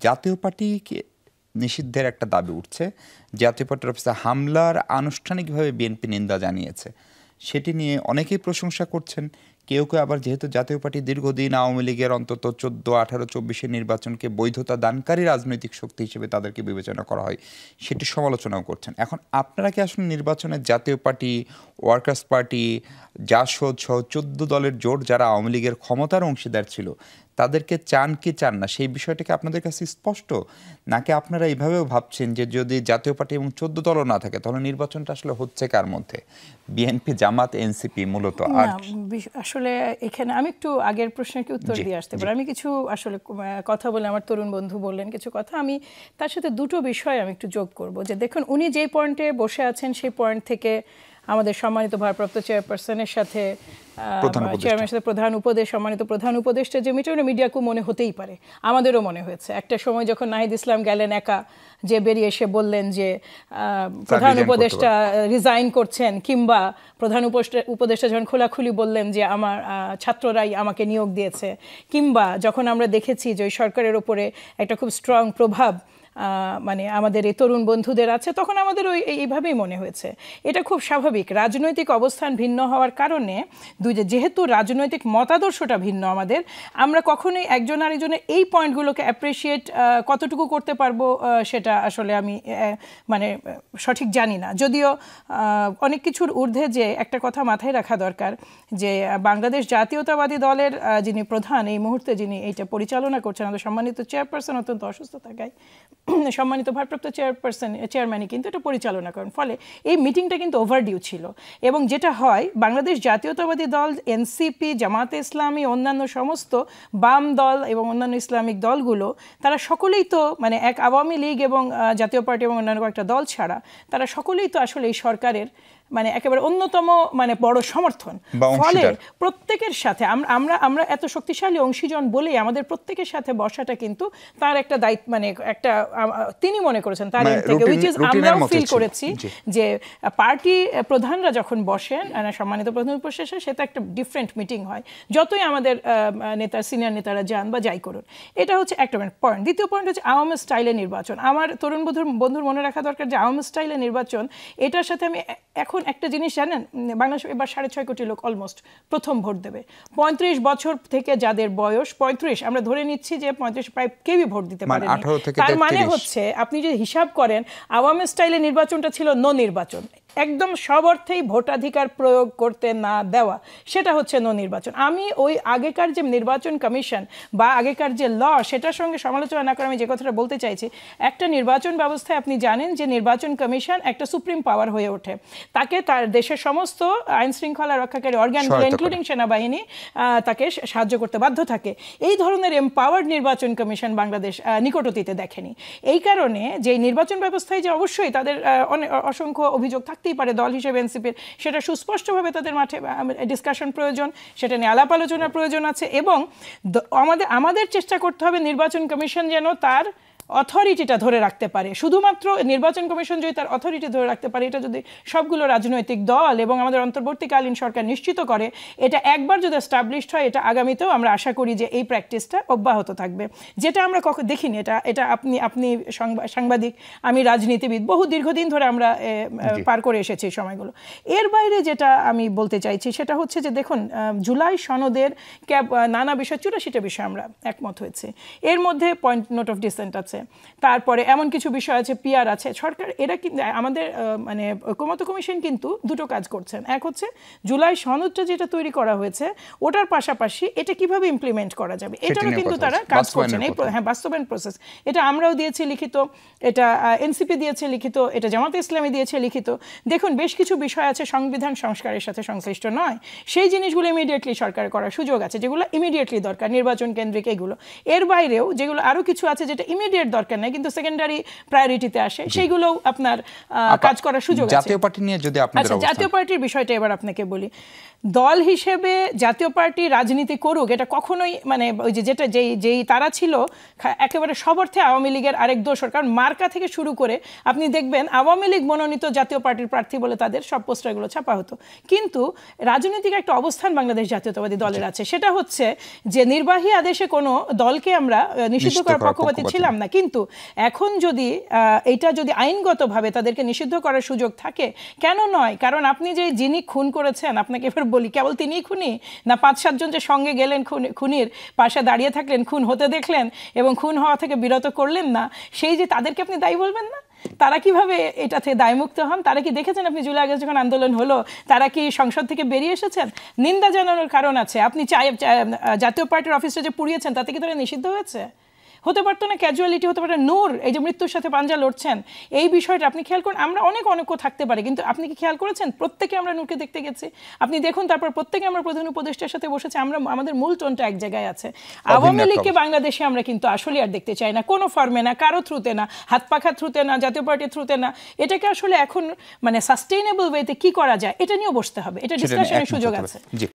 জাতীয় পার্টিকে নিষিদ্ধের একটা দাবি উঠছে। জাতীয় পার্টির অফিসে হামলার আনুষ্ঠানিকভাবে বিএনপি নিন্দা জানিয়েছে। সেটি নিয়ে অনেকেই প্রশংসা করছেন। কেউ কেউ আবার যেহেতু জাতীয় পার্টি দীর্ঘদিন আওয়ামী লীগের অন্তত 14, 18, 24-এর নির্বাচনকে বৈধতা দানকারী রাজনৈতিক শক্তি হিসেবে তাদেরকে বিবেচনা করা হয়, সেটি সমালোচনাও করছেন। এখন আপনারা কি আসলে নির্বাচনে জাতীয় পার্টি, ওয়ার্কার্স পার্টি, জাসদ সহ 14 দলের জোট যারা আওয়ামী লীগের ক্ষমতার অংশীদার ছিল তাদেরকে চান কি চান না, সেই বিষয়টাকে আপনাদের কাছে স্পষ্ট, নাকি আপনারা এইভাবেও ভাবছেন যে যদি জাতীয় পার্টি এবং 14 দলও না থাকে তাহলে নির্বাচনটা আসলে হচ্ছে কার মধ্যে, বিএনপি, জামাত, এনসিপি মূলত? আসলে এখানে আমি একটু আগের প্রশ্নের কি উত্তর দিয়ে আসতে পারি। আমি কিছু আসলে কথা বলে আমার তরুণ বন্ধু বললেন কিছু কথা, আমি তার সাথে দুটো বিষয় আমি একটু যোগ করব। যে দেখুন, উনি যেই পয়েন্টে বসে আছেন সেই পয়েন্ট থেকে আমাদের সম্মানিত ভারপ্রাপ্ত চেয়ারপারসনের সাথে সম্মানিত প্রধান উপদেষ্টা যে মিডিয়াকে মনে হতেই পারে, আমাদেরও মনে হয়েছে একটা সময় যখন নাহিদ ইসলাম গেলেন একা, যে বেরিয়ে এসে বললেন যে প্রধান উপদেষ্টা রিজাইন করছেন, কিংবা প্রধান উপদেষ্টা যখন খোলাখুলি বললেন যে আমার ছাত্ররাই আমাকে নিয়োগ দিয়েছে, কিংবা যখন আমরা দেখেছি যে ওই সরকারের ওপরে একটা খুব স্ট্রং প্রভাব মানে আমাদের এই তরুণ বন্ধুদের আছে, তখন আমাদের এইভাবেই মনে হয়েছে। এটা খুব স্বাভাবিক, রাজনৈতিক অবস্থান ভিন্ন হওয়ার কারণে যেহেতু রাজনৈতিক মতাদর্শটা ভিন্ন আমাদের, আমরা কখনোই একজন আরেকজনের এই পয়েন্টগুলোকে অ্যাপ্রিসিয়েট কতটুকু করতে পারবো সেটা আসলে আমি মানে সঠিক জানি না। যদিও অনেক কিছুর ঊর্ধ্বে যে একটা কথা মাথায় রাখা দরকার, যে বাংলাদেশ জাতীয়তাবাদী দলের যিনি প্রধান এই মুহূর্তে, যিনি এইটা পরিচালনা করছেন, আমাদের সম্মানিত চেয়ারপারসন অত্যন্ত অসুস্থ থাকায় সম্মানিত ভারপ্রাপ্ত চেয়ারম্যানই কিন্তু এটা পরিচালনা করেন। ফলে এই মিটিংটা কিন্তু ওভারডিউ ছিল। এবং যেটা হয়, বাংলাদেশ জাতীয়তাবাদী দল, এনসিপি, জামাতে ইসলামী, অন্যান্য সমস্ত বাম দল এবং অন্যান্য ইসলামিক দলগুলো, তারা সকলেই তো মানে এক আওয়ামী লীগ এবং জাতীয় পার্টি এবং অন্যান্য কয়েকটা দল ছাড়া তারা সকলেই তো আসলে এই সরকারের মানে একেবারে অন্যতম মানে বড় সমর্থন। ফলে প্রত্যেকের সাথে আমরা এত শক্তিশালী অংশীজন বলেই আমাদের প্রত্যেকের সাথে বসাটা কিন্তু তার একটা দায়িত্ব, মানে একটা তিনি মনে করেছেন তার থেকে, উইচ ইজ আমরাও ফিল করেছি যে পার্টি প্রধানরা যখন বসেন, সম্মানিত প্রধান উপদেষ্টা, সেটা একটা ডিফারেন্ট মিটিং হয়, যতই আমাদের সিনিয়র নেতারা যান বা যাই করুন। এটা হচ্ছে একটা পয়েন্ট। দ্বিতীয় পয়েন্ট হচ্ছে আওয়ামী স্টাইলের নির্বাচন। আমার তরুণ বন্ধুর মনে রাখা দরকার যে আওয়ামী স্টাইলের নির্বাচন, এটার সাথে আমি এখন একটা জিনিস জানেন, বাংলাদেশ এবার 6.5 কোটি লোক অলমোস্ট প্রথম ভোট দেবে। 35 বছর থেকে যাদের বয়স 35, আমরা ধরে নিচ্ছি যে 35 প্রায় কেউই ভোট দিতে পারেনি। তার মানে হচ্ছে আপনি যদি হিসাব করেন, আওয়ামী স্টাইলের নির্বাচনটা ছিল নো নির্বাচন, একদম সব অর্থেই ভোটাধিকার প্রয়োগ করতে না দেওয়া, সেটা হচ্ছে নো নির্বাচন। আমি ওই আগেকার যে নির্বাচন কমিশন বা আগেকার যে ল, সেটার সঙ্গে সমালোচনা না করে আমি যে কথাটা বলতে চাইছি, একটা নির্বাচন ব্যবস্থায় আপনি জানেন যে নির্বাচন কমিশন একটা সুপ্রিম পাওয়ার হয়ে ওঠে, তাকে তার দেশের সমস্ত আইন শৃঙ্খলা রক্ষাকারী অর্গানগুলো ইনক্লুডিং সেনাবাহিনী তাকে সাহায্য করতে বাধ্য থাকে। এই ধরনের এমপাওয়ার্ড নির্বাচন কমিশন বাংলাদেশ নিকট অতীতে দেখেনি। এই কারণে যে নির্বাচন ব্যবস্থায় যে অবশ্যই তাদের অসংখ্য অভিযোগ থাকতেই পারে দল হিসেবে এনসিপির, সেটা সুস্পষ্টভাবে তাদের মাঠে ডিসকাশন প্রয়োজন, সেটা নিয়ে আলাপ আলোচনার প্রয়োজন আছে। এবং আমাদের চেষ্টা করতে হবে নির্বাচন কমিশন যেন তার অথরিটিটা ধরে রাখতে পারে। শুধুমাত্র নির্বাচন কমিশন যদি তার অথরিটি ধরে রাখতে পারে, এটা যদি সবগুলো রাজনৈতিক দল এবং আমাদের অন্তর্বর্তীকালীন সরকার নিশ্চিত করে, এটা একবার যদি এস্টাবলিশড হয়, এটা আগামীতেও আমরা আশা করি যে এই প্র্যাকটিসটা অব্যাহত থাকবে। যেটা আমরা কখনো দেখিনি, এটা আপনি সাংবাদিক, আমি রাজনীতিবিদ, বহু দীর্ঘদিন ধরে আমরা পার করে এসেছি এই সময়গুলো। এর বাইরে যেটা আমি বলতে চাইছি সেটা হচ্ছে যে দেখুন, জুলাই সনদের নানা বিষয় 84টা বিষয় আমরা একমত হয়েছে। এর মধ্যে পয়েন্ট নোট অফ ডিসেন্ট আছে, তারপরে এমন কিছু বিষয় আছে, পিআর আছে। সরকার এরা কিন্তু আমাদের মানে ঐকমত্য কমিশন কিন্তু দুটো কাজ করছেন। এক হচ্ছে জুলাই সনদটা যেটা তৈরি করা হয়েছে, ওটার পাশাপাশি এটা কিভাবে ইমপ্লিমেন্ট করা যাবে, এটারও কিন্তু তারা কাজ করছেন। হ্যাঁ, বাস্তবায়ন প্রসেস, এটা আমরাও দিয়েছি লিখিত, এটা এনসিপি দিয়েছে লিখিত, এটা জামাতে ইসলামী দিয়েছে লিখিত। দেখুন, বেশ কিছু বিষয় আছে সংবিধান সংস্কারের সাথে সংশ্লিষ্ট নয়, সেই জিনিসগুলো ইমিডিয়েটলি সরকার করার সুযোগ আছে, যেগুলো ইমিডিয়েটলি দরকার, নির্বাচন কেন্দ্রিক এগুলো। এর বাইরেও যেগুলো আরও কিছু আছে যেটা ইমিডিয়েট দরকার নাই কিন্তু সেকেন্ডারি প্রায়োরিটিতে আসে, সেইগুলোও আপনার কাজ করার সুযোগ আছে। জাতীয় পার্টি নিয়ে যদি আপনাদের জাতীয় পার্টির বিষয়টা এবার আপনাকে বলি, দল হিসেবে জাতীয় পার্টি রাজনীতি করুক, এটা কখনোই মানে ওই যে যেটা যেই তারা ছিল একেবারে সব অর্থে আওয়ামী লীগের আরেক দোসর। কারণ মার্কা থেকে শুরু করে আপনি দেখবেন আওয়ামী লীগ মনোনীত জাতীয় পার্টির প্রার্থী বলে তাদের সব পোস্টারগুলো ছাপা হতো। কিন্তু রাজনৈতিক একটা অবস্থান বাংলাদেশ জাতীয়তাবাদী দলের আছে, সেটা হচ্ছে যে নির্বাহী আদেশে কোনো দলকে আমরা নিষিদ্ধ করার পক্ষপাতী ছিলাম না, কিন্তু এখন যদি এটা যদি আইনগতভাবে তাদেরকে নিষিদ্ধ করার সুযোগ থাকে, কেন নয়? কারণ আপনি যে যিনি খুন করেছেন, আপনাকে এবার বলি, কেবল তিনিই খুনি না 5-7 জন যে সঙ্গে গেলেন খুনির পাশে দাঁড়িয়ে থাকলেন, খুন হতে দেখলেন এবং খুন হওয়া থেকে বিরত করলেন না, সেই যে তাদেরকে আপনি দায়ী বলবেন না? তারা কিভাবে এটা থেকে দায়মুক্ত হন? তারা কি দেখেছেন আপনি জুলাই আগস্ট যখন আন্দোলন হলো তারা কি সংসদ থেকে বেরিয়ে এসেছেন? নিন্দা জানানোর কারণ আছে। আপনি জাতীয় পার্টির অফিসটা যে পুড়িয়েছেন তাতে কি তারা নিষিদ্ধ হয়েছে? হতে পারতো না ক্যাজুয়ালিটি, হতে পারে নূর এই যে মৃত্যুর সাথে পাঞ্জা লড়ছেন, এই বিষয়টা আপনি খেয়াল করুন। আমরা অনেক থাকতে পারে, কিন্তু আপনি কি খেয়াল করেছেন প্রত্যেকে আমরা নূরকে দেখতে গেছি? আপনি দেখুন, তারপর প্রত্যেকে আমরা প্রধান উপদেষ্টার সাথে বসেছি, আমরা আমাদের মূল টোনটা এক জায়গায় আছে। আওয়ামী লীগকে বাংলাদেশে আমরা কিন্তু আসলে আর দেখতে চাই না, কোনো ফর্মে না, কারো থ্রুতে না, হাত পাখার থ্রুতে না, জাতীয় পার্টির থ্রুতে না। এটাকে আসলে এখন মানে সাস্টেইনেবল ওয়েতে কি করা যায় এটা নিয়েও বসতে হবে, এটা ডিসকাশনের সুযোগ আছে।